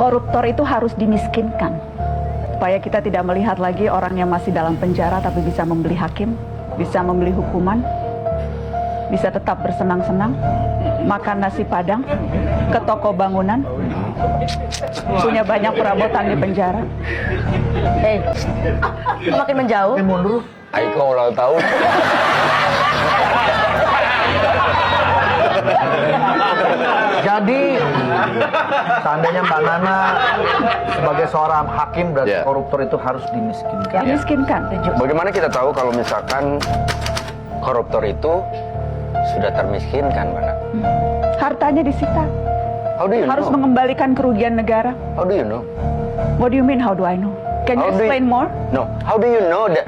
Koruptor itu harus dimiskinkan, supaya kita tidak melihat lagi orang yang masih dalam penjara tapi bisa membeli hakim, bisa membeli hukuman, bisa tetap bersenang-senang, makan nasi padang, ke toko bangunan, punya banyak perabotan di penjara. Makin menjauh. Mundur. Aiko ulang tahun. Jadi seandainya Mbak Nana sebagai seorang hakim berarti koruptor itu harus dimiskinkan. Dimiskinkan. Bagaimana kita tahu kalau misalkan koruptor itu sudah termiskinkan, Mbak? Hartanya disita. How do you Harus know? mengembalikan kerugian negara. How do you know? What do you mean, how do I know? Can you How do you- explain more? No, how do you know that?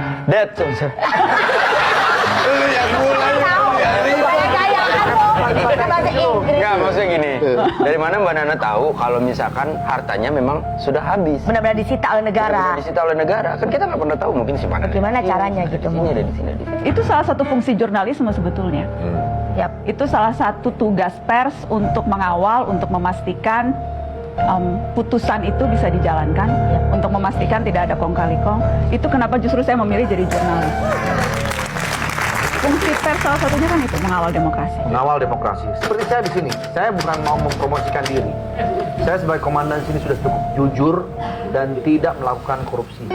Lu yang mulai. Enggak, maksudnya gini. Dari mana Mbak Nana tahu kalau misalkan hartanya memang sudah habis? Benar-benar disita oleh negara. Benar-benar disita oleh negara. Kan kita nggak pernah tahu mungkin si mana. Bagaimana caranya gitu? Ini ada di sini, ada di sini. Itu salah satu fungsi jurnalisme sebetulnya. Yap. Itu salah satu tugas pers untuk mengawal, untuk memastikan putusan itu bisa dijalankan, untuk memastikan tidak ada kong-kali-kong. Itu kenapa justru saya memilih jadi jurnalis. Fungsi pers salah satunya kan itu, mengawal demokrasi. Mengawal demokrasi. Seperti saya di sini, saya bukan mau mempromosikan diri. Saya sebagai komandan sini sudah cukup jujur dan tidak melakukan korupsi.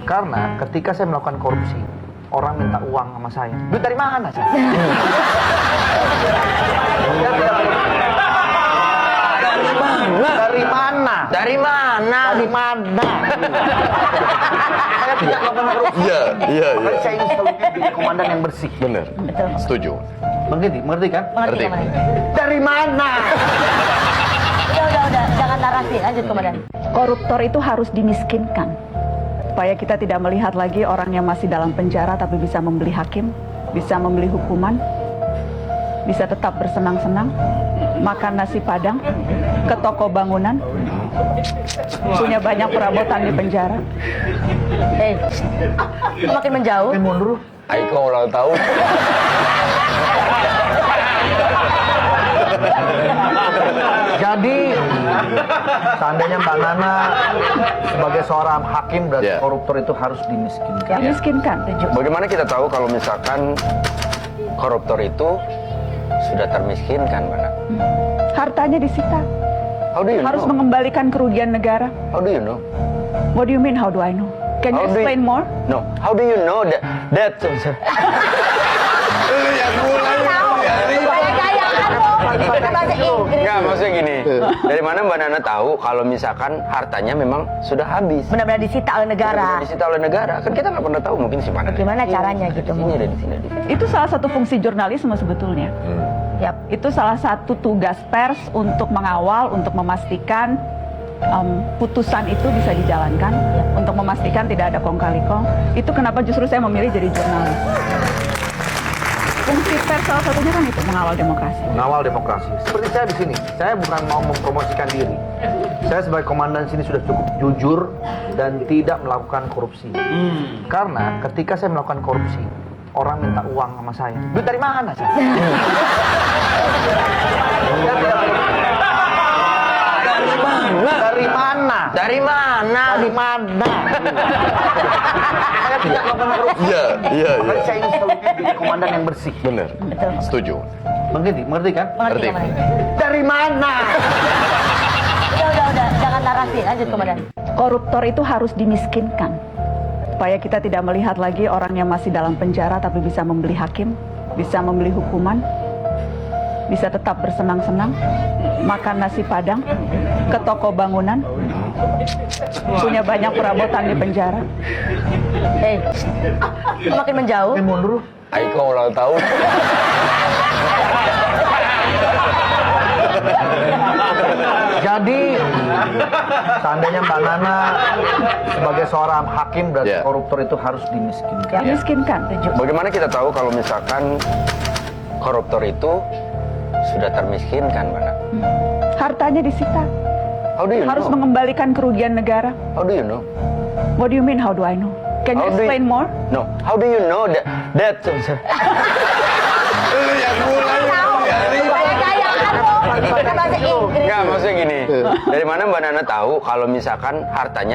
Karena ketika saya melakukan korupsi, orang minta uang sama saya. Duit dari mana sih? Dari mana? Dari mana? Dari mana? Saya tidak melakukan korupsi. Iya. Makanya saya ingin selalu jadi komandan yang bersih. Benar. Betul. Setuju. Mengerti kan? Mengerti, Ngerti. Komandan. Dari mana? Udah. Jangan narasi. Lanjut, Komandan. Koruptor itu harus dimiskinkan, supaya kita tidak melihat lagi orang yang masih dalam penjara tapi bisa membeli hakim, bisa membeli hukuman, bisa tetap bersenang-senang, makan nasi padang, ke toko bangunan, punya banyak perabotan di penjara. Makin menjauh. Mundur. Aiko ulang tahun. Jadi seandainya Mbak Nana sebagai seorang hakim berarti koruptor itu harus dimiskinkan. Dimiskinkan. Bagaimana kita tahu kalau misalkan koruptor itu sudah termiskinkan, Mbak? Hartanya disita. How do you Harus know? mengembalikan kerugian negara. How do you know? What do you mean, how do I know? Can you How do you- explain more? No, how do you know that? Lu yang mulai. Enggak, maksudnya gini. Dari mana Mbak Nana tahu kalau misalkan hartanya memang sudah habis? Benar-benar disita oleh negara. Benar-benar disita oleh negara. Kan kita nggak pernah tahu mungkin si mana. Bagaimana caranya gitu? Ini ada di sini, ada di sini. Itu salah satu fungsi jurnalisme sebetulnya. Yap. Itu salah satu tugas pers untuk mengawal, untuk memastikan putusan itu bisa dijalankan, untuk memastikan tidak ada kong-kali-kong. Itu kenapa justru saya memilih jadi jurnalis. Fungsi pers salah satunya kan itu, mengawal demokrasi. Mengawal demokrasi. Seperti saya di sini, saya bukan mau mempromosikan diri. Saya sebagai komandan sini sudah cukup jujur dan tidak melakukan korupsi. Karena ketika saya melakukan korupsi, orang minta uang sama saya. Duit dari mana sih? Dari mana? Dari mana? Dari mana? Saya tidak melakukan korupsi. Iya. Makanya saya ingin selalu jadi komandan yang bersih. Benar. Betul. Setuju. Mengerti kan? Mengerti, Ngerti. Komandan. Dari mana? Udah. Jangan narasi. Lanjut, Komandan. Koruptor itu harus dimiskinkan, supaya kita tidak melihat lagi orang yang masih dalam penjara tapi bisa membeli hakim, bisa membeli hukuman, bisa tetap bersenang-senang, makan nasi padang, ke toko bangunan, punya banyak perabotan di penjara. Makin menjauh. Mundur. Aiko ulang tahun. Jadi seandainya Mbak Nana sebagai seorang hakim berarti koruptor itu harus dimiskinkan. Dimiskinkan. Bagaimana kita tahu kalau misalkan koruptor itu sudah termiskinkan, Mbak? Hartanya disita. How do you Harus know? mengembalikan kerugian negara. How do you know? What do you mean, how do I know? Can you How do you- explain more? No, how do you know that? Lu yang mulai. Enggak, maksudnya gini. Dari mana Mbak Nana tahu kalau misalkan hartanya